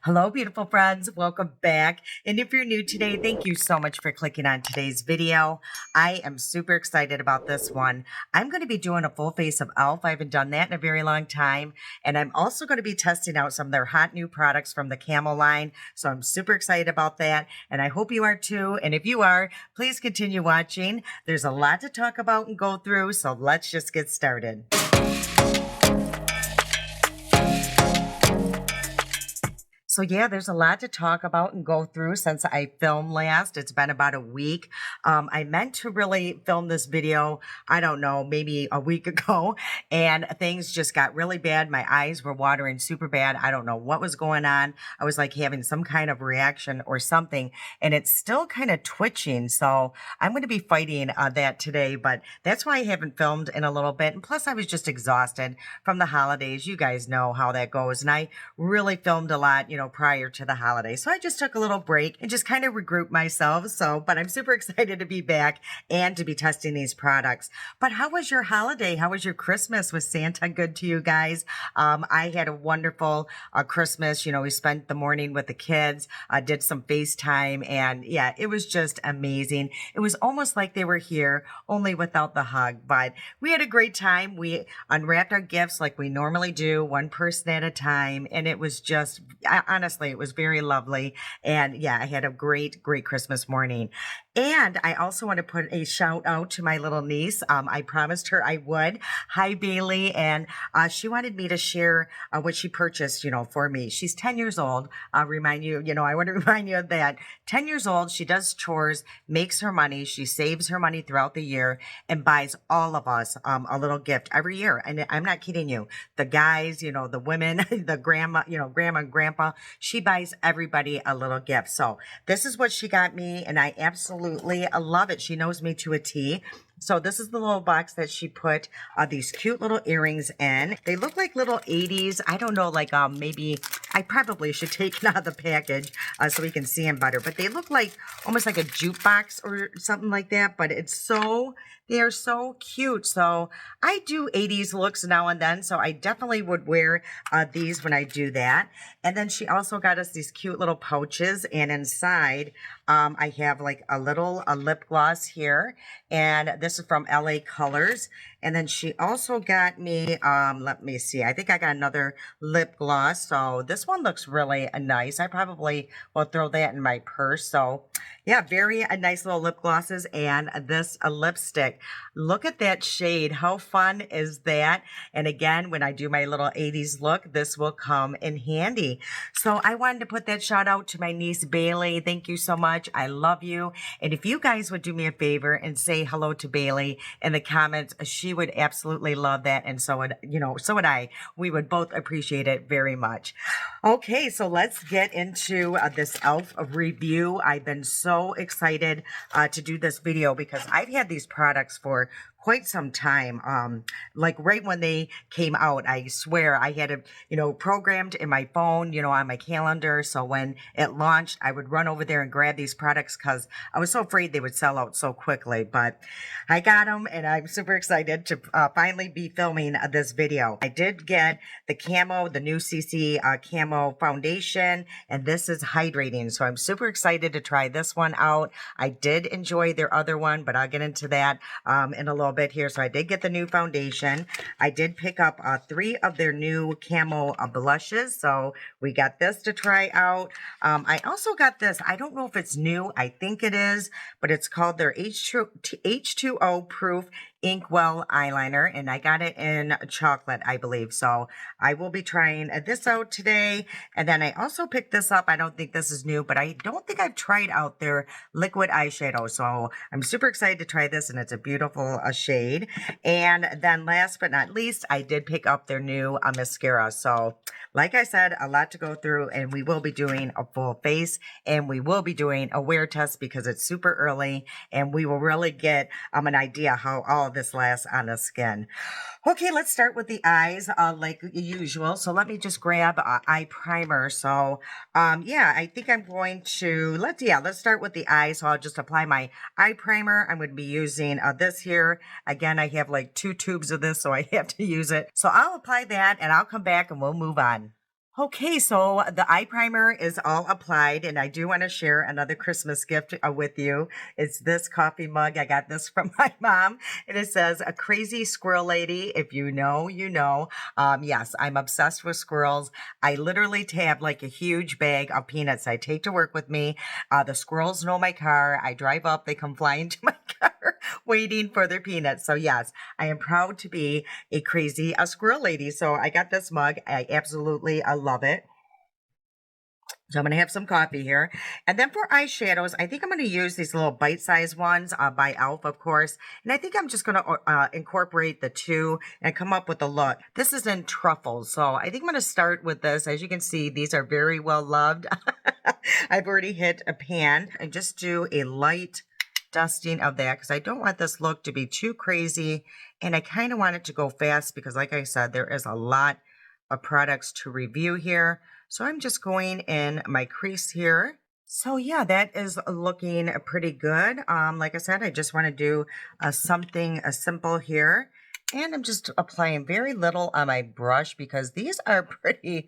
Hello, beautiful friends. Welcome back. And if you're new today, thank you so much for clicking on today's video. I am super excited about this one. I'm going to be doing a full face of e.l.f. I haven't done that in a very long time. And I'm also going to be testing out some of their hot new products from the Camo line. So I'm super excited about that. And I hope you are too. And if you are, please continue watching. There's a lot to talk about and go through. So let's just get started. So yeah, there's a lot to talk about and go through since I filmed last. It's been about a week. I meant to really film this video, I don't know, maybe a week ago, and things just got really bad. My eyes were watering super bad. I don't know what was going on. I was like having some kind of reaction or something, and it's still kind of twitching. So I'm going to be fighting that today, but that's why I haven't filmed in a little bit. And plus I was just exhausted from the holidays. You guys know how that goes. And I really filmed a lot, prior to the holiday. So I just took a little break and just kind of regrouped myself. But I'm super excited to be back and to be testing these products. But how was your holiday? How was your Christmas? Was Santa good to you guys? I had a wonderful Christmas. We spent the morning with the kids, did some FaceTime, and yeah, it was just amazing. It was almost like they were here, only without the hug, but we had a great time. We unwrapped our gifts like we normally do, one person at a time, and it was just, honestly, it was very lovely. And yeah, I had a great Christmas morning. And I also want to put a shout out to my little niece. I promised her I would. Hi, Bailey. And she wanted me to share what she purchased, for me. She's 10 years old. I want to remind you of that. 10 years old. She does chores, makes her money. She saves her money throughout the year and buys all of us a little gift every year. And I'm not kidding you. The guys, the women, the grandma, grandma and grandpa, she buys everybody a little gift. So this is what she got me, and I absolutely love it. She knows me to a T. So this is the little box that she put these cute little earrings in. They look like little 80s. I don't know, like maybe I probably should take it out of the package so we can see them better. But they look like almost like a jukebox or something like that. But they are so cute. So I do 80s looks now and then. So I definitely would wear these when I do that. And then she also got us these cute little pouches. And inside I have like a lip gloss here. And this is from LA Colors. And then she also got me, let me see, I think I got another lip gloss. So this one looks really nice. I probably will throw that in my purse. So yeah, very nice little lip glosses, and this a lipstick. Look at that shade. How fun is that? And again, when I do my little 80s look, this will come in handy. So I wanted to put that shout out to my niece, Bailey. Thank you so much. I love you. And if you guys would do me a favor and say hello to Bailey in the comments, she would absolutely love that. And so would I. We would both appreciate it very much. Okay, so let's get into this e.l.f. review. I've been so excited to do this video because I've had these products for quite some time. Like right when they came out, I swear I had it, programmed in my phone, on my calendar. So when it launched, I would run over there and grab these products because I was so afraid they would sell out so quickly. But I got them, and I'm super excited to finally be filming this video. I did get the Camo, the new CC Camo foundation, and this is hydrating. So I'm super excited to try this one out. I did enjoy their other one, but I'll get into that in a little bit here. So I did get the new foundation. I did pick up 3 of their new Camo blushes. So we got this to try out. I also got this. I don't know if it's new. I think it is, but it's called their H2O proof Inkwell eyeliner, and I got it in chocolate, I believe. So I will be trying this out today. And then I also picked this up. I don't think this is new, but I don't think I've tried out their liquid eyeshadow. So I'm super excited to try this, and it's a beautiful shade. And then last but not least, I did pick up their new mascara. So like I said, a lot to go through, and we will be doing a full face, and we will be doing a wear test because it's super early, and we will really get an idea how all of this lasts on the skin. Okay, let's start with the eyes like usual. So let me just grab eye primer. So yeah, I think I'm going to, let's start with the eyes. So I'll just apply my eye primer. I'm going to be using this here. Again, I have like 2 tubes of this, so I have to use it. So I'll apply that, and I'll come back and we'll move on. Okay, so the eye primer is all applied, and I do want to share another Christmas gift with you. It's this coffee mug. I got this from my mom, and it says, "A crazy squirrel lady. If you know, you know." Yes, I'm obsessed with squirrels. I literally have like a huge bag of peanuts I take to work with me. The squirrels know my car. I drive up, they come flying into my car waiting for their peanuts. So, yes, I am proud to be a squirrel lady. So I got this mug. I love it. So I'm going to have some coffee here. And then for eyeshadows, I think I'm going to use these little bite-sized ones by e.l.f, of course. And I think I'm just going to incorporate the two and come up with a look. This is in truffles. So I think I'm going to start with this. As you can see, these are very well loved. I've already hit a pan and just do a light dusting of that because I don't want this look to be too crazy. And I kind of want it to go fast because, like I said, there is a lot of products to review here. So I'm just going in my crease here. So yeah, that is looking pretty good. Like I said, I just want to do something simple here. And I'm just applying very little on my brush because these are pretty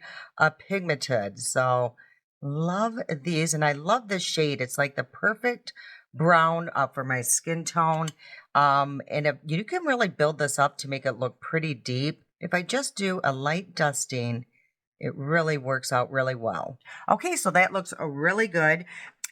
pigmented. So love these. And I love this shade. It's like the perfect brown for my skin tone. And if, you can really build this up to make it look pretty deep. If I just do a light dusting, it really works out really well. Okay, so that looks really good.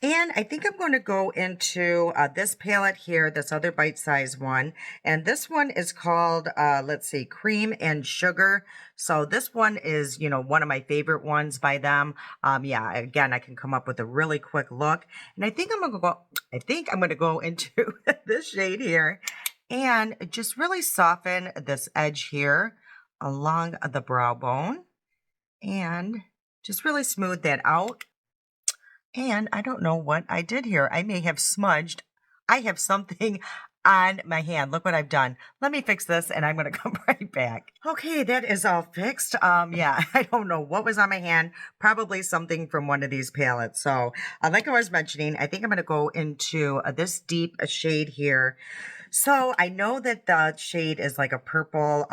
And I think I'm going to go into this palette here, this other bite-sized one. And this one is called, let's see, Cream and Sugar. So this one is, one of my favorite ones by them. Yeah, again, I can come up with a really quick look. And I think I'm going to go into this shade here and just really soften this edge here along the brow bone. And just really smooth that out. And I don't know what I did here. I may have smudged. I have something on my hand. Look what I've done. Let me fix this and I'm going to come right back. Okay, that is all fixed. Yeah, I don't know what was on my hand. Probably something from one of these palettes. So like I was mentioning, I think I'm going to go into this deep shade here. So I know that the shade is like a purple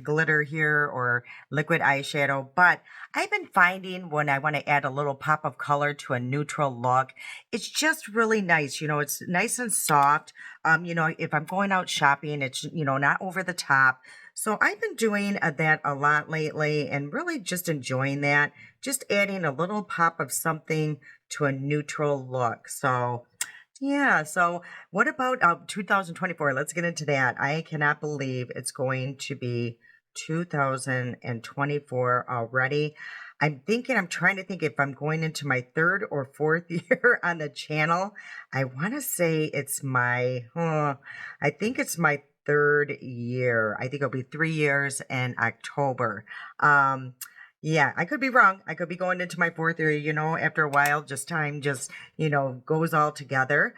glitter here or liquid eyeshadow, but I've been finding when I want to add a little pop of color to a neutral look, it's just really nice. It's nice and soft. If I'm going out shopping, it's, not over the top. So I've been doing that a lot lately and really just enjoying that. Just adding a little pop of something to a neutral look. So yeah, so what about 2024? Let's get into that. I cannot believe it's going to be 2024 already. I'm trying to think if I'm going into my third or fourth year on the channel. I want to say I think it's my third year. I think it'll be 3 years in October. Yeah, I could be wrong. I could be going into my fourth year, after a while, time goes all together.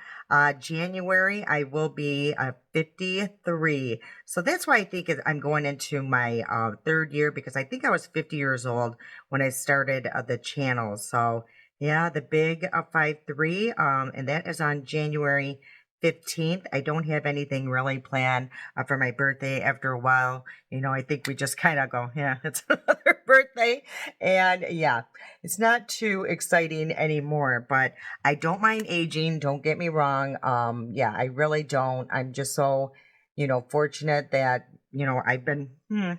January, I will be 53. So that's why I think I'm going into my third year because I think I was 50 years old when I started the channel. So yeah, the big 5-3, and that is on January 15th. I don't have anything really planned for my birthday. After a while, I think we just kind of go, yeah, it's another birthday. And yeah, it's not too exciting anymore, but I don't mind aging. Don't get me wrong. Yeah, I really don't. I'm just so, fortunate that, I've been, I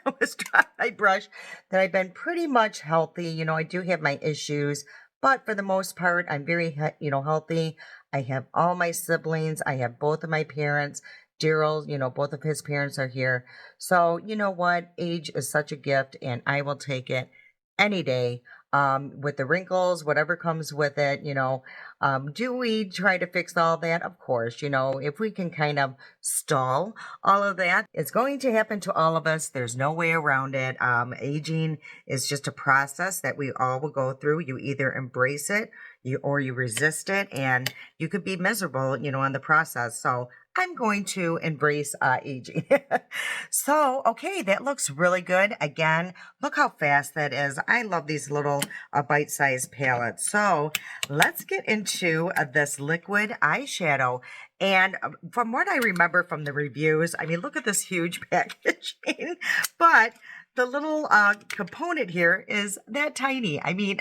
almost dropped my brush, that I've been pretty much healthy. I do have my issues, but for the most part, I'm very, healthy. I have all my siblings. I have both of my parents. Daryl, both of his parents are here. So, you know what? Age is such a gift, and I will take it any day. With the wrinkles, whatever comes with it, do we try to fix all that? Of course, if we can kind of stall all of that, it's going to happen to all of us. There's no way around it. Aging is just a process that we all will go through. You either embrace it or you resist it, and you could be miserable, on the process. So I'm going to embrace aging. So, okay, that looks really good. Again, look how fast that is. I love these little bite-sized palettes. So let's get into this liquid eyeshadow. And from what I remember from the reviews, I mean, look at this huge packaging. But the little component here is that tiny. I mean,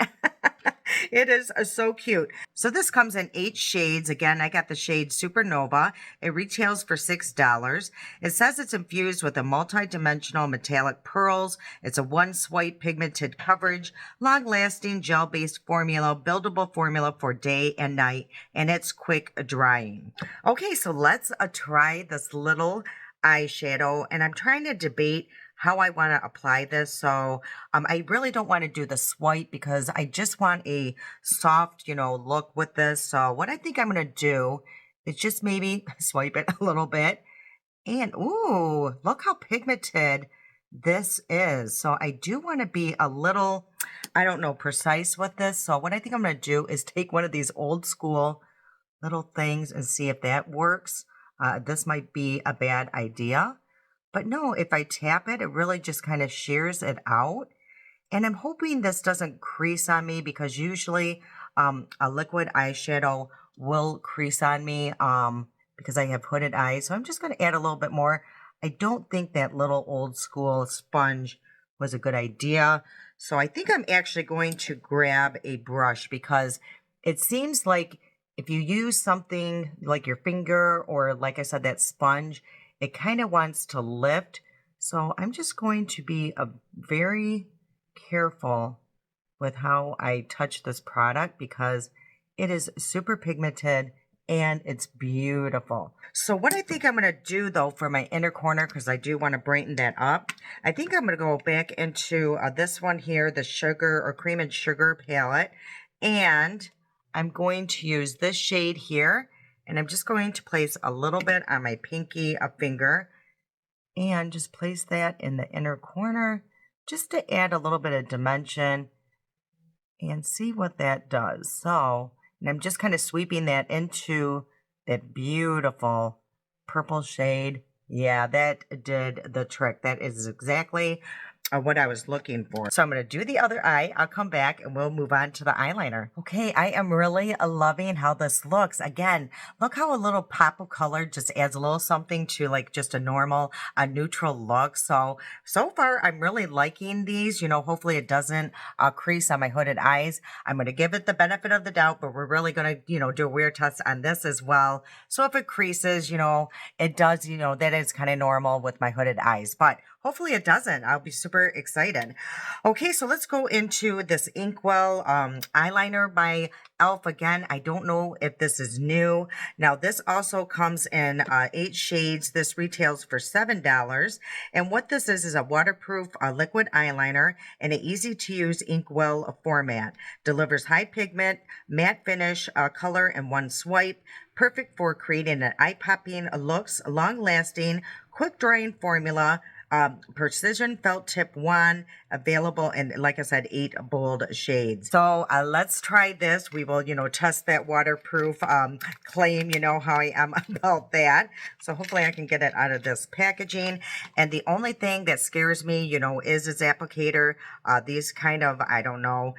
it is so cute. So this comes in 8 shades. Again, I got the shade Supernova. It retails for $6. It says it's infused with a multi-dimensional metallic pearls. It's a one-swipe pigmented coverage, long-lasting gel-based formula, buildable formula for day and night, and it's quick drying. Okay, so let's try this little eyeshadow, and I'm trying to debate how I want to apply this. So I really don't want to do the swipe because I just want a soft, look with this. So what I think I'm going to do is just maybe swipe it a little bit. And ooh, look how pigmented this is. So I do want to be a little, I don't know, precise with this. So what I think I'm going to do is take one of these old school little things and see if that works. This might be a bad idea. But no, if I tap it, it really just kind of shears it out. And I'm hoping this doesn't crease on me because usually a liquid eyeshadow will crease on me because I have hooded eyes. So I'm just going to add a little bit more. I don't think that little old school sponge was a good idea. So I think I'm actually going to grab a brush because it seems like if you use something like your finger or like I said, that sponge, it kind of wants to lift. So I'm just going to be very careful with how I touch this product because it is super pigmented and it's beautiful. So what I think I'm going to do though for my inner corner, because I do want to brighten that up, I think I'm going to go back into this one here, the sugar or cream and sugar palette. And I'm going to use this shade here. And I'm just going to place a little bit on my pinky finger and just place that in the inner corner just to add a little bit of dimension and see what that does. So, and I'm just kind of sweeping that into that beautiful purple shade. Yeah, that did the trick. That is exactly what I was looking for. So I'm going to do the other eye. I'll come back and we'll move on to the eyeliner. Okay, I am really loving how this looks. Again, look how a little pop of color just adds a little something to like just a normal, a neutral look. So far I'm really liking these. Hopefully it doesn't crease on my hooded eyes. I'm going to give it the benefit of the doubt, but we're really going to, do a wear test on this as well. So if it creases, it does, that is kind of normal with my hooded eyes, but hopefully it doesn't. I'll be super excited. Okay, so let's go into this Inkwell eyeliner by E.l.f. Again, I don't know if this is new. Now, this also comes in 8 shades. This retails for $7. And what this is a waterproof liquid eyeliner in an easy-to-use Inkwell format. Delivers high pigment, matte finish, color in one swipe. Perfect for creating an eye-popping looks, long-lasting, quick-drying formula. Precision felt tip wand, available in, like I said, 8 bold shades. So let's try this. We will, test that waterproof claim. You know how I am about that. So hopefully I can get it out of this packaging. And the only thing that scares me, is its applicator. These kind of, I don't know,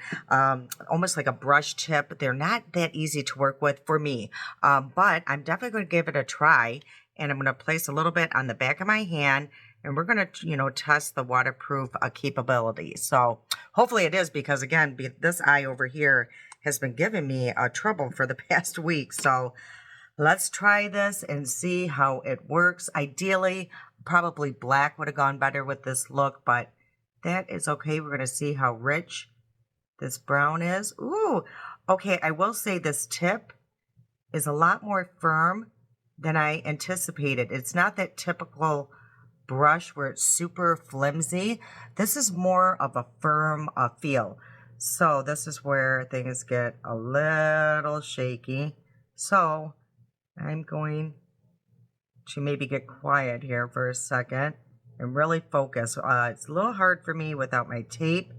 almost like a brush tip. They're not that easy to work with for me. But I'm definitely going to give it a try. And I'm going to place a little bit on the back of my hand. And we're going to, test the waterproof capability. So hopefully it is because, again, this eye over here has been giving me trouble for the past week. So let's try this and see how it works. Ideally, probably black would have gone better with this look, but that is okay. We're going to see how rich this brown is. Ooh, okay, I will say this tip is a lot more firm than I anticipated. It's not that typical brush where it's super flimsy. This is more of a firm feel. So this is where things get a little shaky. So I'm going to maybe get quiet here for a second and really focus. It's a little hard for me without my tape,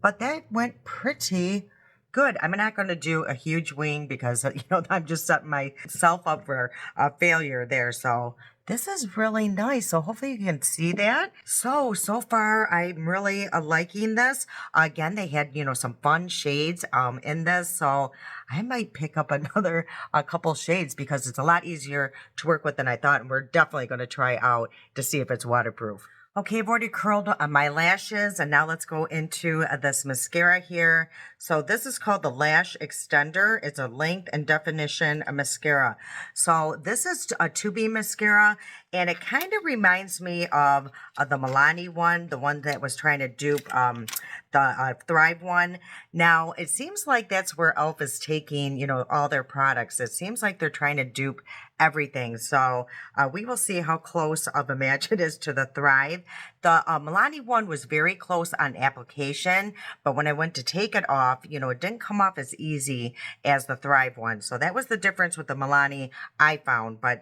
but that went pretty good. I'm not going to do a huge wing because, I'm just setting myself up for a failure there. So this is really nice. So hopefully you can see that. So far I'm really liking this. Again, they had, some fun shades in this. So I might pick up another couple shades because it's a lot easier to work with than I thought. And we're definitely going to try out to see if it's waterproof. Okay, I've already curled my lashes, and now let's go into this mascara here. So this is called the Lash Extender. It's a length and definition mascara. So this is a 2B mascara, and it kind of reminds me of the Milani one, the one that was trying to dupe the Thrive one. Now, it seems like that's where e.l.f. is taking, all their products. It seems like they're trying to dupe everything. So we will see how close of a match it is to the Thrive. The Milani one was very close on application, but when I went to take it off, it didn't come off as easy as the Thrive one. So that was the difference with the Milani I found. But,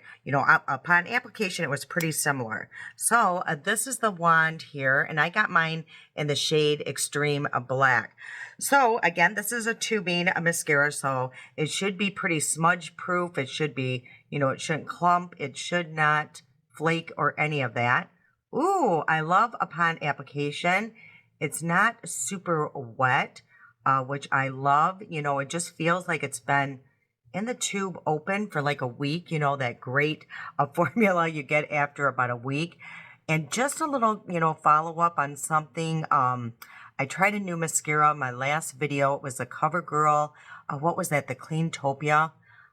upon application, it was pretty similar. So this is the wand here, and I got mine in the shade Extreme Black. So again, this is a tubing mascara, so it should be pretty smudge proof. It should be, it shouldn't clump. It should not flake or any of that. Ooh, I love upon application. It's not super wet, which I love. It just feels like it's been in the tube open for like a week, that great formula you get after about a week. And just a little, follow up on something. I tried a new mascara. My last video, it was the CoverGirl. What was that? The Cleantopia.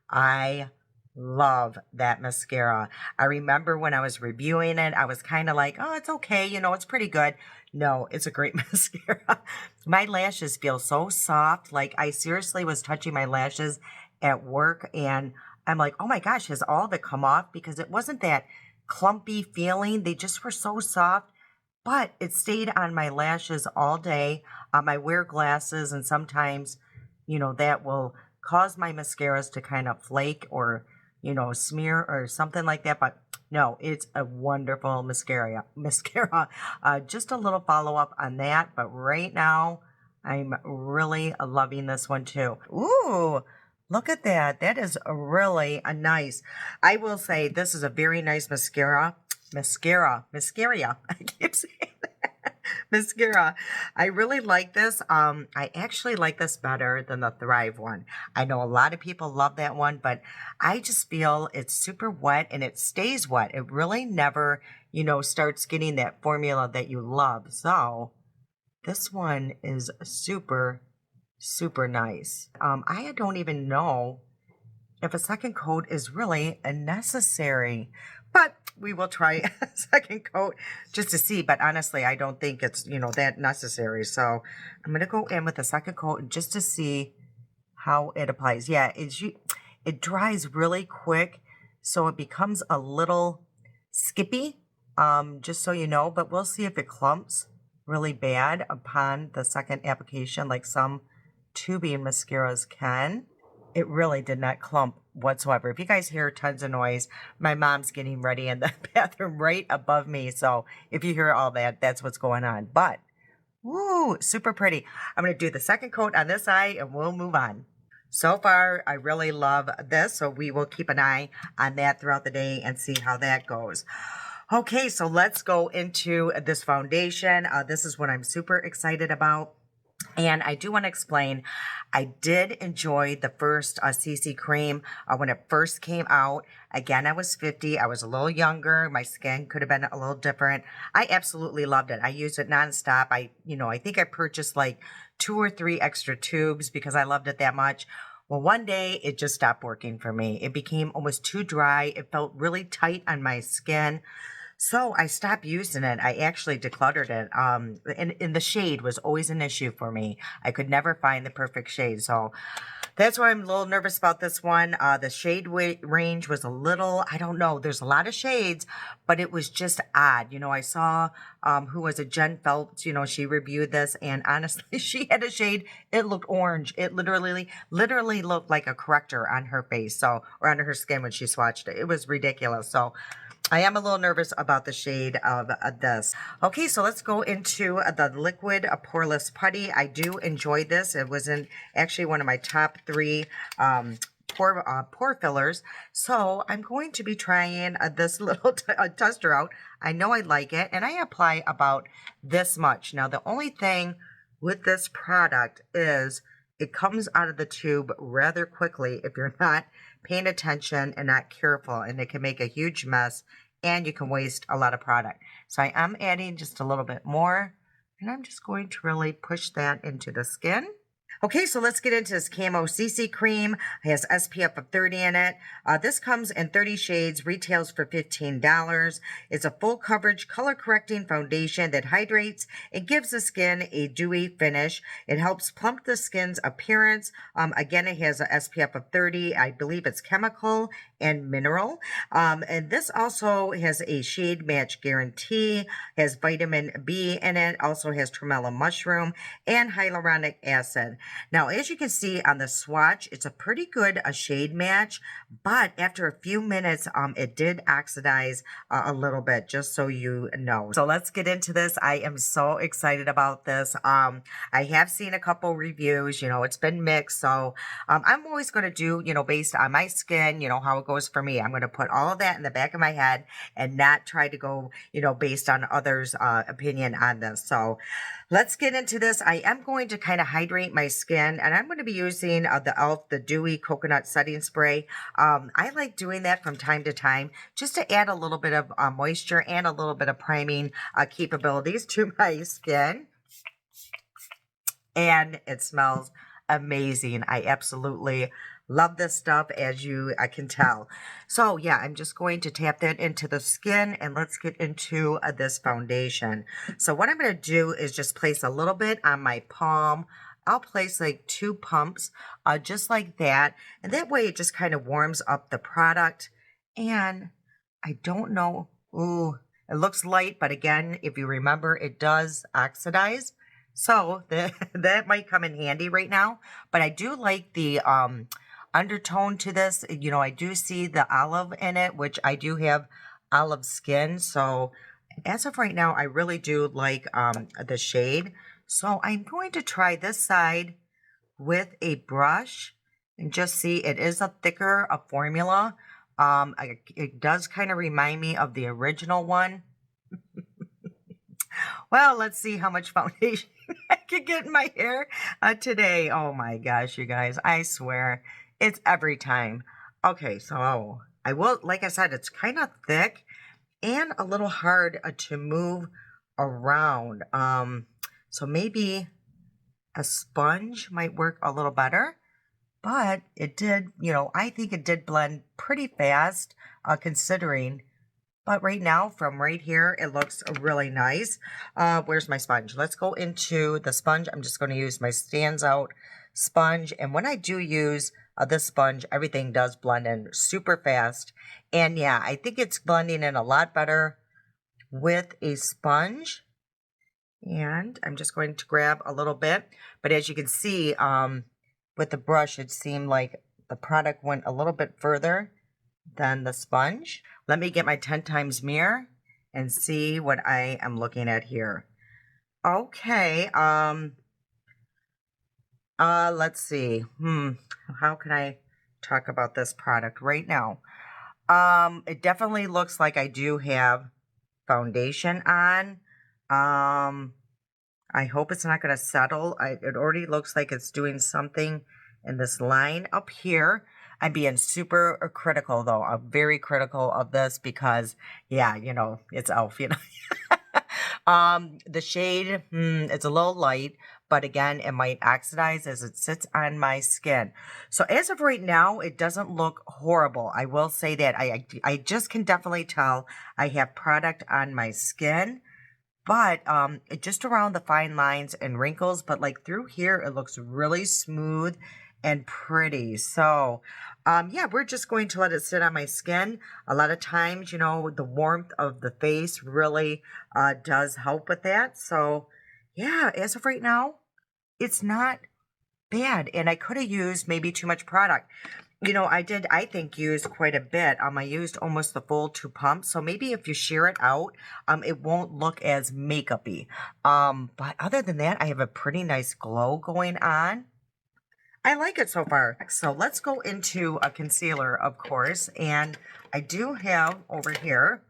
I love that mascara. I remember when I was reviewing it, I was kind of like, oh, it's okay. It's pretty good. No, it's a great mascara. My lashes feel so soft. Like I seriously was touching my lashes at work and I'm like, oh my gosh, has all of it come off? Because it wasn't that clumpy feeling. They just were so soft, but it stayed on my lashes all day. I wear glasses and sometimes, that will cause my mascaras to kind of flake or, smear or something like that. But no, it's a wonderful mascara. Just a little follow up on that. But right now, I'm really loving this one too. Ooh, look at that. That is really a nice. I will say this is a very nice mascara. Mascara. I keep saying that. Mascara. I really like this. I actually like this better than the Thrive one. I know a lot of people love that one, but I just feel it's super wet and it stays wet. It really never, starts getting that formula that you love. So this one is super, super nice. I don't even know if a second coat is really necessary, but we will try a second coat just to see. But honestly, I don't think it's, that necessary. So I'm going to go in with a second coat just to see how it applies. Yeah, it dries really quick, so it becomes a little skippy, just so you know. But we'll see if it clumps really bad upon the second application like some tubing mascaras can. It really did not clump whatsoever. If you guys hear tons of noise, my mom's getting ready in the bathroom right above me. So if you hear all that, that's what's going on. But, woo, super pretty. I'm going to do the second coat on this eye and we'll move on. So far, I really love this. So we will keep an eye on that throughout the day and see how that goes. Okay, so let's go into this foundation. This is what I'm super excited about. And I do want to explain, I did enjoy the first CC cream when it first came out. Again, I was 50. I was a little younger. My skin could have been a little different. I absolutely loved it. I used it nonstop. I think I purchased like 2 or 3 extra tubes because I loved it that much. Well, one day it just stopped working for me. It became almost too dry. It felt really tight on my skin. So I stopped using it. I actually decluttered it. And the shade was always an issue for me. I could never find the perfect shade. So that's why I'm a little nervous about this one. The shade range was a little, I don't know. There's a lot of shades, but it was just odd. I saw, who was it, Jen Phelps, she reviewed this, and honestly, she had a shade. It looked orange. It literally looked like a corrector on her face, or under her skin when she swatched it. It was ridiculous. So I am a little nervous about the shade of this. Okay, so let's go into the liquid poreless putty. I do enjoy this. It was actually one of my top 3 pore fillers. So I'm going to be trying this little tester out. I know I like it, and I apply about this much. Now, the only thing with this product is it comes out of the tube rather quickly if you're not paying attention and not careful, and it can make a huge mess and you can waste a lot of product. So I am adding just a little bit more, and I'm just going to really push that into the skin. Okay, so let's get into this Camo CC cream. It has SPF of 30 in it. This comes in 30 shades, retails for $15. It's a full coverage, color correcting foundation that hydrates and gives the skin a dewy finish. It helps plump the skin's appearance. Again, it has a SPF of 30. I believe it's chemical and mineral. And this also has a shade match guarantee, has vitamin B in it, also has tremella mushroom and hyaluronic acid. Now, as you can see on the swatch, it's a pretty good shade match, but after a few minutes, it did oxidize a little bit, just so you know. So let's get into this. I am so excited about this. I have seen a couple reviews, you know, it's been mixed. So I'm always going to do, you know, based on my skin, you know, how it goes for me. I'm going to put all of that in the back of my head and not try to go, you know, based on others' opinion on this. So let's get into this. I am going to kind of hydrate my skin, and I'm going to be using the e.l.f. the Dewy Coconut Setting Spray. I like doing that from time to time just to add a little bit of moisture and a little bit of priming capabilities to my skin. And it smells amazing. I absolutely love this stuff, as you can tell. So yeah, I'm just going to tap that into the skin, and let's get into this foundation. So what I'm going to do is just place a little bit on my palm. I'll place like 2 pumps, just like that. And that way it just kind of warms up the product. And I don't know, ooh, it looks light, but again, if you remember, it does oxidize. So that might come in handy right now. But I do like the undertone to this. You know, I do see the olive in it, which I do have olive skin. So as of right now, I really do like the shade. So I'm going to try this side with a brush and just see. It is a thicker formula. It does kind of remind me of the original one. Well, let's see how much foundation I can get in my hair today. Oh my gosh, you guys, I swear it's every time. Okay, so I will, like I said, it's kind of thick and a little hard to move around. So maybe a sponge might work a little better, but it did, you know, I think it did blend pretty fast considering. But right now, from right here, it looks really nice. Where's my sponge? Let's go into the sponge. I'm just going to use my Stands Out sponge. And when I do use this sponge, everything does blend in super fast. And yeah, I think it's blending in a lot better with a sponge. And I'm just going to grab a little bit. But as you can see, with the brush, it seemed like the product went a little bit further than the sponge. Let me get my 10 times mirror and see what I am looking at here. Okay, let's see. How can I talk about this product right now? It definitely looks like I do have foundation on. I hope it's not going to settle. It already looks like it's doing something in this line up here. I'm being super critical, though. I'm very critical of this because, yeah, you know, it's e.l.f., you know. The shade, it's a little light, but again, it might oxidize as it sits on my skin. So as of right now, it doesn't look horrible. I will say that I just can definitely tell I have product on my skin. But just around the fine lines and wrinkles, but like through here, it looks really smooth and pretty. So yeah, we're just going to let it sit on my skin. A lot of times, you know, the warmth of the face really does help with that. So yeah, as of right now, it's not bad. And I could have used maybe too much product. You know, I think, use quite a bit. I used almost the full 2 pumps. So maybe if you shear it out, it won't look as makeup-y. But other than that, I have a pretty nice glow going on. I like it so far. So let's go into a concealer, of course. And I do have over here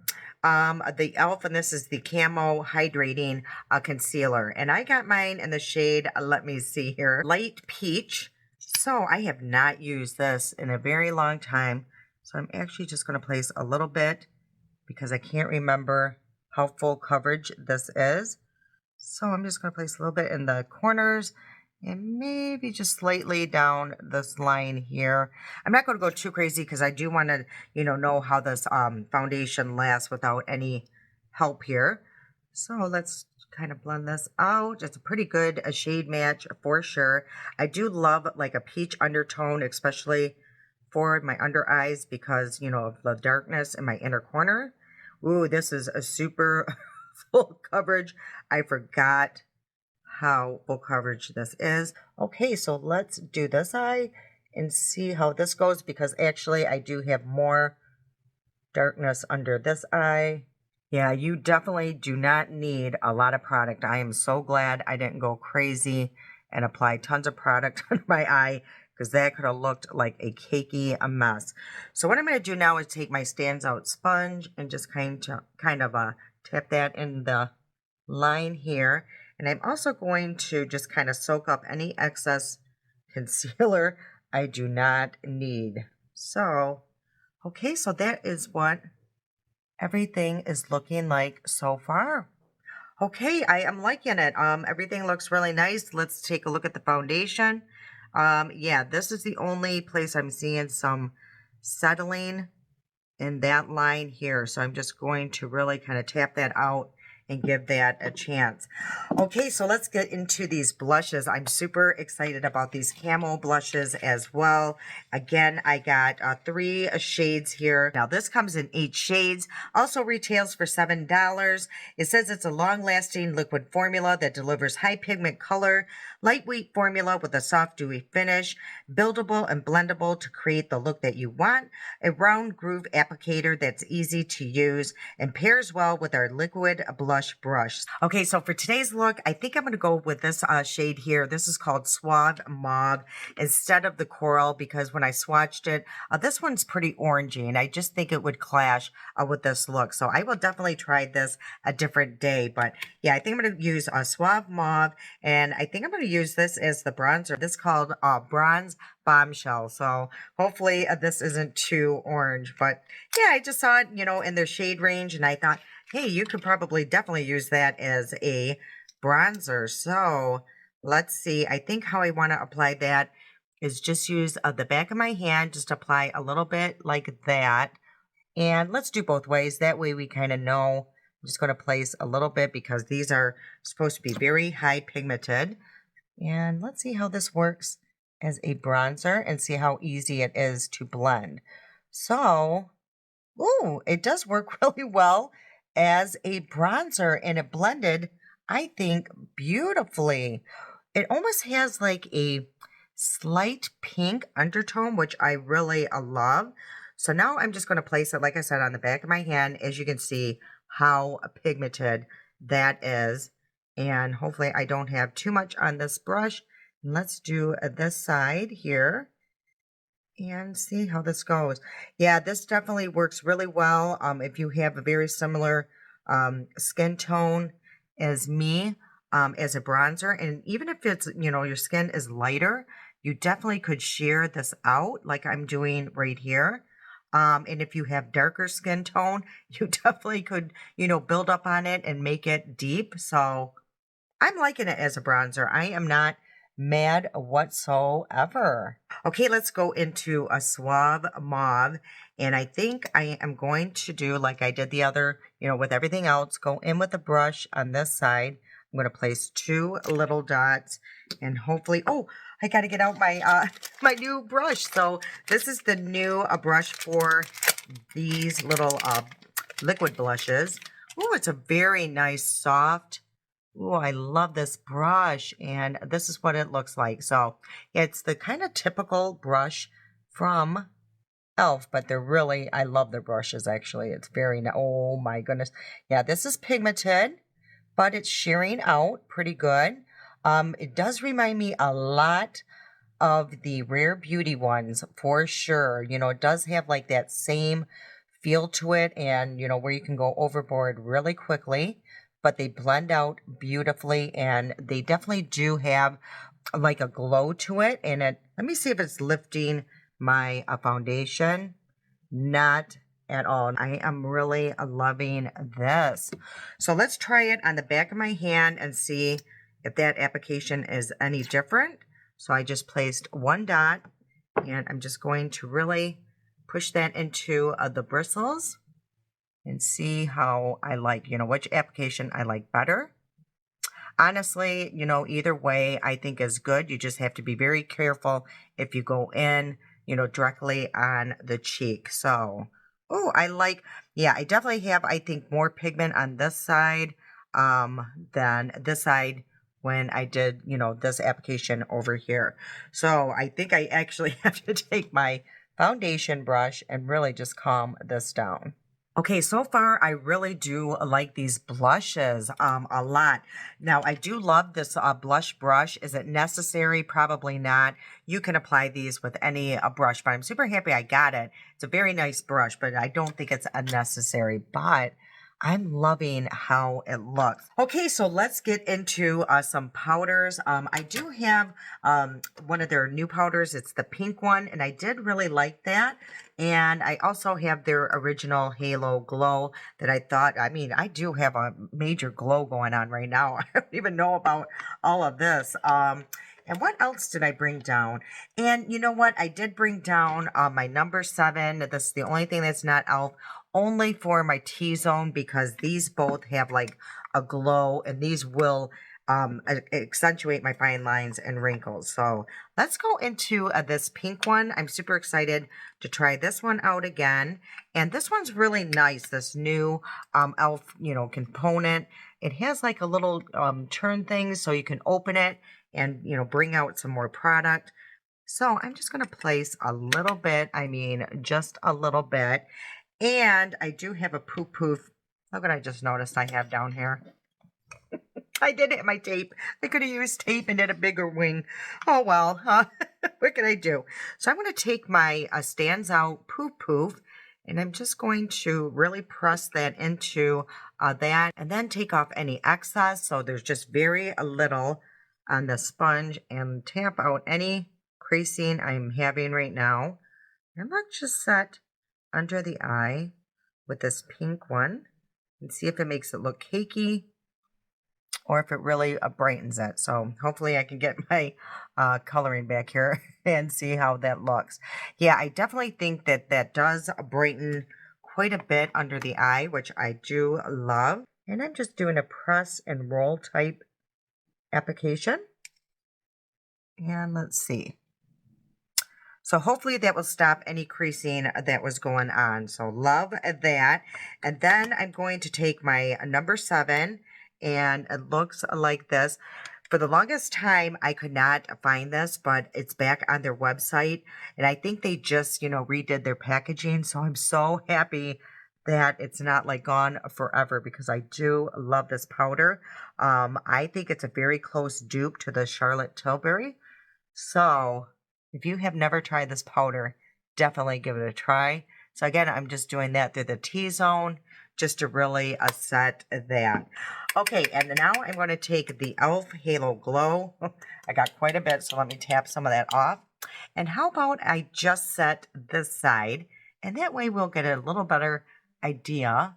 the e.l.f. and this is the Camo Hydrating Concealer. And I got mine in the shade, let me see here, Light Peach. So I have not used this in a very long time. So I'm actually just going to place a little bit because I can't remember how full coverage this is. So I'm just going to place a little bit in the corners and maybe just slightly down this line here. I'm not going to go too crazy because I do want to, know how this foundation lasts without any help here. So let's kind of blend this out. It's a pretty good shade match for sure. I do love like a peach undertone, especially for my under eyes because, of the darkness in my inner corner. Ooh, this is a super full coverage. I forgot how full coverage this is. Okay, so let's do this eye and see how this goes because actually I do have more darkness under this eye. Yeah, you definitely do not need a lot of product. I am so glad I didn't go crazy and apply tons of product under my eye because that could have looked like a cakey mess. So what I'm going to do now is take my Stands Out sponge and just kind of tap that in the line here. And I'm also going to just kind of soak up any excess concealer I do not need. So, okay, so that is what everything is looking like so far. Okay, I am liking it. Everything looks really nice. Let's take a look at the foundation. Yeah, this is the only place I'm seeing some settling in that line here. So I'm just going to really kind of tap that out and give that a chance. Okay, so let's get into these blushes. I'm super excited about these Camo blushes as well. Again, I got 3 shades here. Now this comes in 8 shades, also retails for $7. It says it's a long-lasting liquid formula that delivers high pigment color, lightweight formula with a soft dewy finish, buildable and blendable to create the look that you want, a round groove applicator that's easy to use, and pairs well with our liquid blush brush. Okay, so for today's look, I think I'm going to go with this shade here. This is called Suave Mauve instead of the Coral because when I swatched it, this one's pretty orangey and I just think it would clash with this look. So I will definitely try this a different day. But yeah, I think I'm going to use Suave Mauve and I think I'm going to use this as the bronzer. This is called Bronze Bombshell. So hopefully this isn't too orange. But yeah, I just saw it, in their shade range and I thought, hey, you could probably definitely use that as a bronzer. So let's see. I think how I want to apply that is just use the back of my hand, just apply a little bit like that. And let's do both ways. That way we kind of know. I'm just going to place a little bit because these are supposed to be very high pigmented. And let's see how this works as a bronzer and see how easy it is to blend. So, ooh, it does work really well as a bronzer and it blended, I think, beautifully. It almost has like a slight pink undertone, which I really love. So now I'm just going to place it, like I said, on the back of my hand. As you can see how pigmented that is. And hopefully I don't have too much on this brush. Let's do this side here and see how this goes. Yeah, this definitely works really well if you have a very similar skin tone as me as a bronzer. And even if it's, your skin is lighter, you definitely could sheer this out like I'm doing right here. And if you have darker skin tone, you definitely could, build up on it and make it deep. So I'm liking it as a bronzer. I am not mad whatsoever. Okay, let's go into a Suave Mauve. And I think I am going to do like I did the other, with everything else, go in with a brush on this side. I'm going to place 2 little dots and hopefully, oh, I got to get out my my new brush. So this is the new brush for these little liquid blushes. Oh, it's a very nice soft. Oh, I love this brush, and this is what it looks like. So it's the kind of typical brush from E.l.f, but they're really, I love their brushes, actually. It's very, oh my goodness. Yeah, this is pigmented, but it's shearing out pretty good. It does remind me a lot of the Rare Beauty ones, for sure. It does have like that same feel to it and, where you can go overboard really quickly. But they blend out beautifully and they definitely do have like a glow to it. And let me see if it's lifting my foundation. Not at all. I am really loving this. So let's try it on the back of my hand and see if that application is any different. So I just placed one dot, and I'm just going to really push that into the bristles and see how I like, which application I like better. Honestly, either way I think is good. You just have to be very careful if you go in, directly on the cheek. So, oh, yeah, I definitely have, I think, more pigment on this side than this side when I did, this application over here. So I think I actually have to take my foundation brush and really just calm this down. Okay, so far I really do like these blushes a lot. Now, I do love this blush brush. Is it necessary? Probably not. You can apply these with any brush, but I'm super happy I got it. It's a very nice brush, but I don't think it's unnecessary. But I'm loving how it looks. Okay, so let's get into some powders. I do have one of their new powders. It's the pink one, and I did really like that. And I also have their original Halo Glow that I thought, I mean, I do have a major glow going on right now. I don't even know about all of this. And what else did I bring down? And you know what? I did bring down my number 7. This is the only thing that's not e.l.f. Only for my T-zone, because these both have like a glow, and these will accentuate my fine lines and wrinkles. So let's go into this pink one. I'm super excited to try this one out again. And this one's really nice, this new e.l.f. component. It has like a little turn thing so you can open it and bring out some more product. So I'm just going to place a little bit, I mean just a little bit. And I do have a poof poof. Look what I just noticed I have down here. I did hit my tape. I could have used tape and did a bigger wing. Oh, well, what can I do? So I'm going to take my Stands Out Poof Poof, and I'm just going to really press that into that, and then take off any excess. So there's just very little on the sponge, and tap out any creasing I'm having right now. And let's just set under the eye with this pink one and see if it makes it look cakey or if it really brightens it. So hopefully I can get my coloring back here and see how that looks. Yeah, I definitely think that that does brighten quite a bit under the eye, which I do love. And I'm just doing a press and roll type application. And let's see. So hopefully that will stop any creasing that was going on. So love that. And then I'm going to take my number 7, and it looks like this. For the longest time, I could not find this, but it's back on their website. And I think they just, redid their packaging. So I'm so happy that it's not like gone forever, because I do love this powder. I think it's a very close dupe to the Charlotte Tilbury. So if you have never tried this powder, definitely give it a try. So again, I'm just doing that through the T-zone just to really set that. Okay, and now I'm going to take the e.l.f. Halo Glow. I got quite a bit, so let me tap some of that off. And how about I just set this side, and that way we'll get a little better idea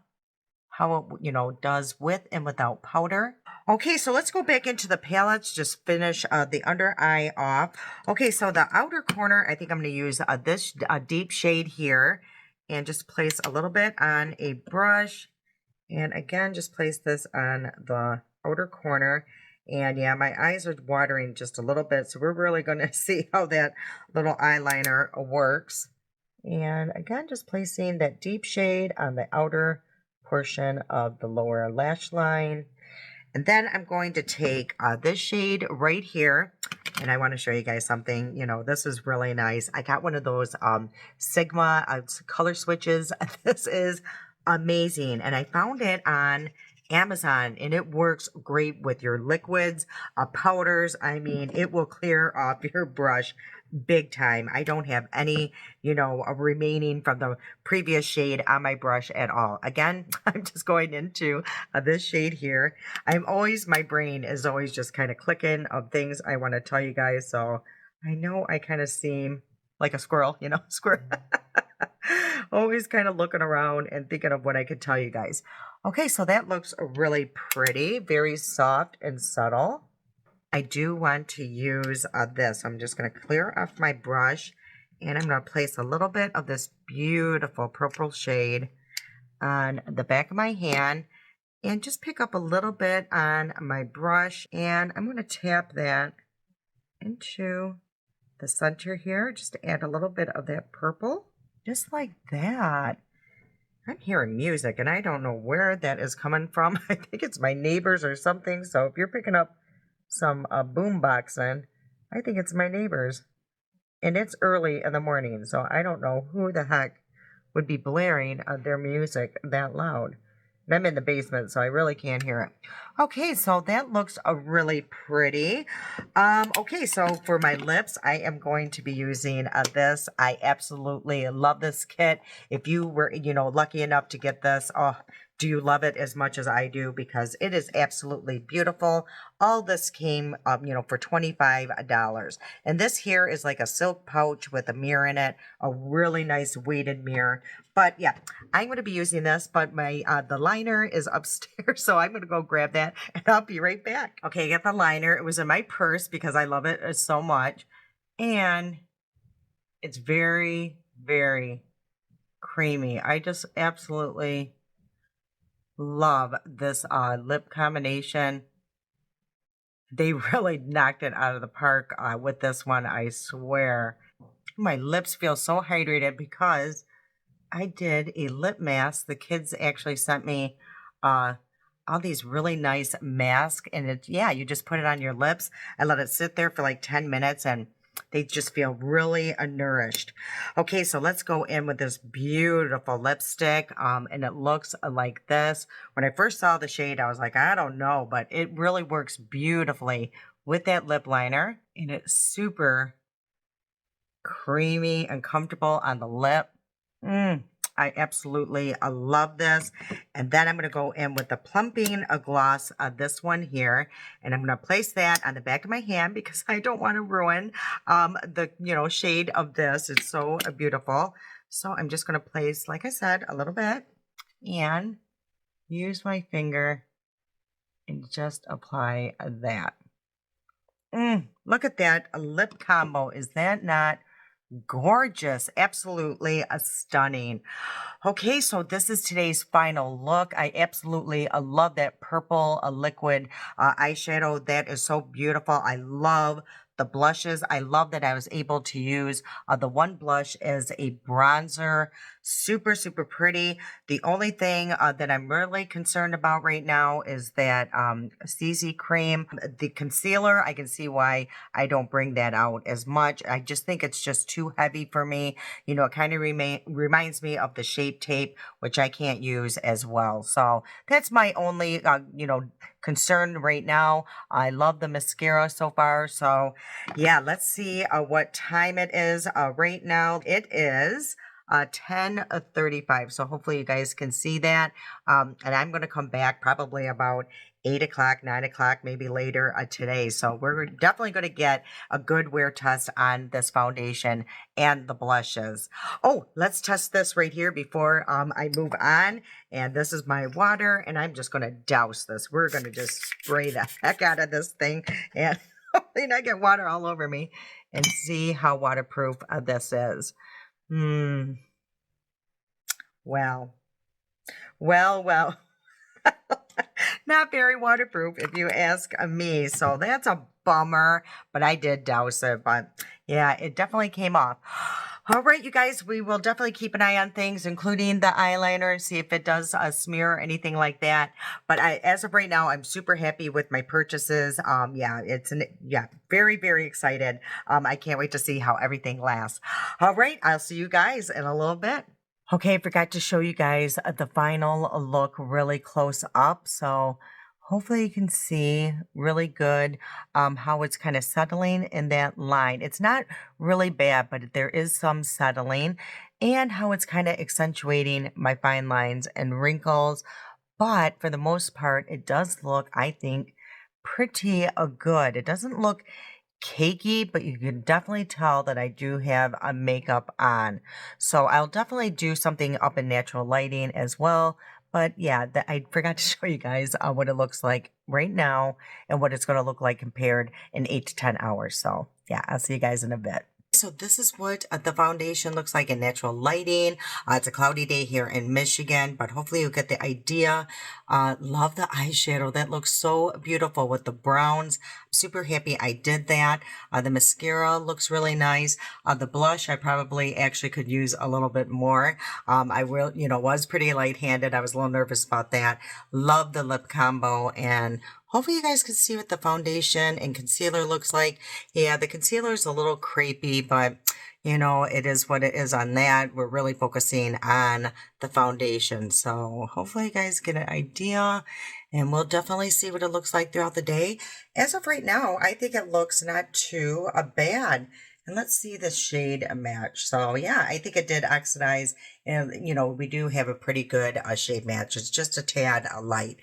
how it, does with and without powder. Okay, so let's go back into the palettes, just finish the under eye off. Okay, so the outer corner, I think I'm going to use this deep shade here, and just place a little bit on a brush. And again, just place this on the outer corner. And yeah, my eyes are watering just a little bit, so we're really going to see how that little eyeliner works. And again, just placing that deep shade on the outer portion of the lower lash line. And then I'm going to take this shade right here, and I want to show you guys something. This is really nice. I got one of those Sigma color switches. This is amazing, and I found it on Amazon, and it works great with your liquids, powders. I mean, it will clear off your brush big time. I don't have any, remaining from the previous shade on my brush at all. Again, I'm just going into this shade here. My brain is always just kind of clicking of things I want to tell you guys. So I know I kind of seem like a squirrel, squirrel. Always kind of looking around and thinking of what I could tell you guys. Okay, so that looks really pretty, very soft and subtle. I do want to use this. I'm just going to clear off my brush, and I'm going to place a little bit of this beautiful purple shade on the back of my hand and just pick up a little bit on my brush, and I'm going to tap that into the center here just to add a little bit of that purple, just like that. I'm hearing music and I don't know where that is coming from. I think it's my neighbors or something. So if you're picking up some boom boxing, I think it's my neighbors. And it's early in the morning, so I don't know who the heck would be blaring their music that loud. And I'm in the basement, so I really can't hear it. Okay, so that looks really pretty. Okay, so for my lips, I am going to be using this. I absolutely love this kit. If you were, lucky enough to get this, oh, do you love it as much as I do? Because it is absolutely beautiful. All this came, for $25. And this here is like a silk pouch with a mirror in it, a really nice weighted mirror. But yeah, I'm going to be using this, but my the liner is upstairs, so I'm going to go grab that, and I'll be right back. Okay, I got the liner. It was in my purse because I love it so much. And it's very, very creamy. I just absolutely love this lip combination. They really knocked it out of the park with this one, I swear. My lips feel so hydrated because I did a lip mask. The kids actually sent me all these really nice masks, and you just put it on your lips. I let it sit there for like 10 minutes and they just feel really nourished. Okay, so let's go in with this beautiful lipstick, and it looks like this. When I first saw the shade, I was like, I don't know, but it really works beautifully with that lip liner, and it's super creamy and comfortable on the lip. I absolutely love this. And then I'm going to go in with the Plumping Gloss, this one here. And I'm going to place that on the back of my hand because I don't want to ruin the, shade of this. It's so beautiful. So I'm just going to place, like I said, a little bit and use my finger and just apply that. Look at that lip combo. Is that not gorgeous? Absolutely stunning. Okay, so this is today's final look. I absolutely love that purple liquid eyeshadow. That is so beautiful. I love the blushes. I love that I was able to use the one blush as a bronzer. Super, super pretty. The only thing that I'm really concerned about right now is that CC cream. The concealer, I can see why I don't bring that out as much. I just think it's just too heavy for me. It kind of reminds me of the Shape Tape, which I can't use as well. So that's my only, concern right now. I love the mascara so far. So yeah, let's see what time it is right now. It is 10:35. So hopefully you guys can see that. And I'm going to come back probably about 8 o'clock, 9 o'clock, maybe later today. So we're definitely going to get a good wear test on this foundation and the blushes. Oh, let's test this right here before I move on. And this is my water, and I'm just going to douse this. We're going to just spray the heck out of this thing and hopefully not get water all over me, and see how waterproof this is. Well. Not very waterproof if you ask me. So that's a bummer, but I did douse it. But yeah, it definitely came off. All right, you guys, we will definitely keep an eye on things, including the eyeliner, see if it does smear or anything like that. But as of right now, I'm super happy with my purchases. Very, very excited. I can't wait to see how everything lasts. All right, I'll see you guys in a little bit. Okay, I forgot to show you guys the final look really close up. So hopefully you can see really good how it's kind of settling in that line. It's not really bad, but there is some settling, and how it's kind of accentuating my fine lines and wrinkles. But for the most part, it does look, I think, pretty good. It doesn't look cakey, but you can definitely tell that I do have a makeup on. So I'll definitely do something up in natural lighting as well. But yeah, I forgot to show you guys what it looks like right now and what it's going to look like compared in 8 to 10 hours. So yeah, I'll see you guys in a bit. So this is what the foundation looks like in natural lighting. It's a cloudy day here in Michigan, but hopefully you get the idea. Love the eyeshadow. That looks so beautiful with the browns. Super happy I did that. The mascara looks really nice. The blush, I probably actually could use a little bit more. I will, was pretty light-handed. I was a little nervous about that. Love the lip combo, and hopefully you guys can see what the foundation and concealer looks like. Yeah, the concealer is a little crepey, but it is what it is on that. We're really focusing on the foundation. So hopefully you guys get an idea, and we'll definitely see what it looks like throughout the day. As of right now, I think it looks not too bad. And let's see the shade match. So yeah, I think it did oxidize, and we do have a pretty good shade match. It's just a tad light.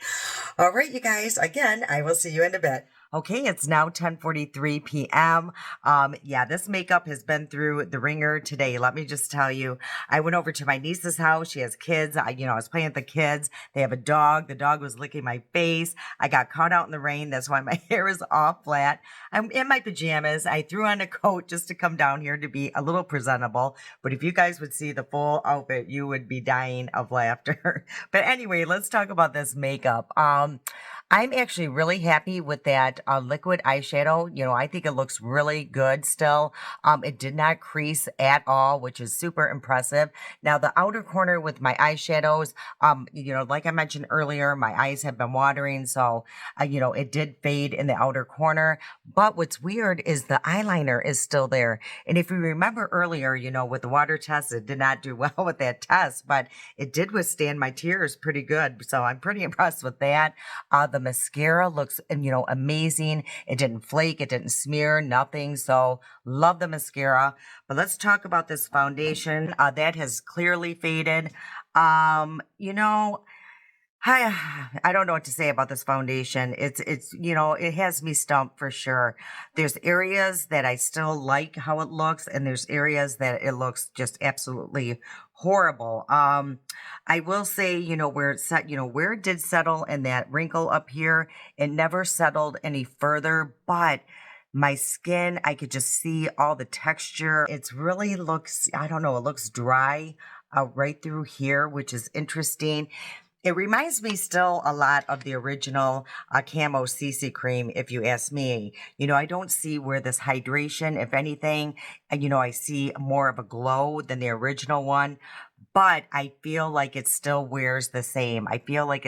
All right, you guys, again, I will see you in a bit. Okay, it's now 10:43 p.m. Yeah, this makeup has been through the ringer today. Let me just tell you, I went over to my niece's house. She has kids. I was playing with the kids. They have a dog. The dog was licking my face. I got caught out in the rain. That's why my hair is all flat. I'm in my pajamas. I threw on a coat just to come down here to be a little presentable. But if you guys would see the full outfit, you would be dying of laughter. But anyway, let's talk about this makeup. I'm actually really happy with that liquid eyeshadow. I think it looks really good still. It did not crease at all, which is super impressive. Now, the outer corner with my eyeshadows, like I mentioned earlier, my eyes have been watering, so, it did fade in the outer corner. But what's weird is the eyeliner is still there. And if you remember earlier, with the water test, it did not do well with that test, but it did withstand my tears pretty good. So I'm pretty impressed with that. The mascara looks, amazing. It didn't flake. It didn't smear, nothing. So love the mascara. But let's talk about this foundation. That has clearly faded. I don't know what to say about this foundation. It has me stumped for sure. There's areas that I still like how it looks, and there's areas that it looks just absolutely horrible. I will say, where it set, where it did settle in that wrinkle up here, it never settled any further, but my skin, I could just see all the texture. It's really looks, I don't know, it looks dry right through here, which is interesting. It reminds me still a lot of the original Camo CC cream, if you ask me. I don't see where this hydration, if anything, I see more of a glow than the original one. But I feel like it still wears the same. I feel like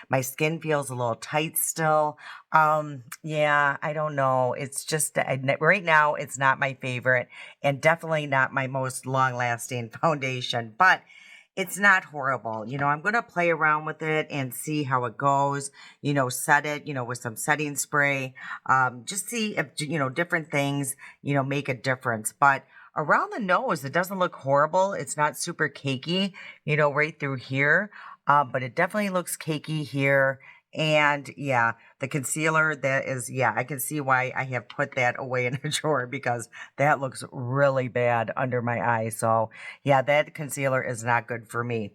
my skin feels a little tight still. Yeah, I don't know. It's just right now, it's not my favorite, and definitely not my most long lasting foundation, but it's not horrible. I'm going to play around with it and see how it goes, set it, with some setting spray, just see if, different things, make a difference. But around the nose, it doesn't look horrible. It's not super cakey, right through here. But it definitely looks cakey here. And yeah, the concealer, that is, yeah, I can see why I have put that away in a drawer, because that looks really bad under my eye. So yeah, that concealer is not good for me.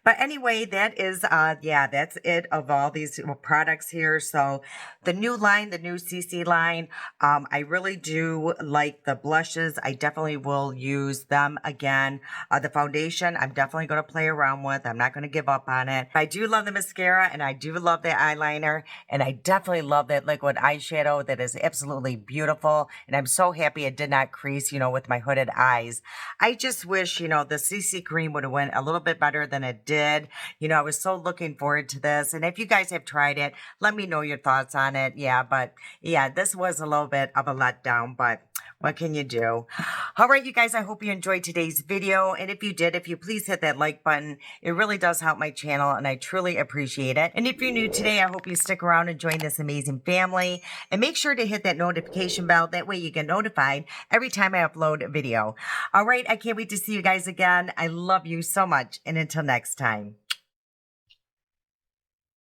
But anyway, that is, yeah, that's it of all these products here. So the new line, the new CC line, I really do like the blushes. I definitely will use them again. The foundation, I'm definitely going to play around with. I'm not going to give up on it. I do love the mascara, and I do love the eyeliner, and I definitely love that liquid eyeshadow. That is absolutely beautiful. And I'm so happy it did not crease, with my hooded eyes. I just wish, the CC cream would have went a little bit better than it did. I was so looking forward to this. And if you guys have tried it, let me know your thoughts on it. Yeah, but yeah, this was a little bit of a letdown, but what can you do? All right, you guys, I hope you enjoyed today's video. And if you did, if you please hit that like button, it really does help my channel, and I truly appreciate it. And if you're new today, I hope you stick around and join this amazing family. And make sure to hit that notification bell. That way you get notified every time I upload a video. All right, I can't wait to see you guys again. I love you so much. And until next time.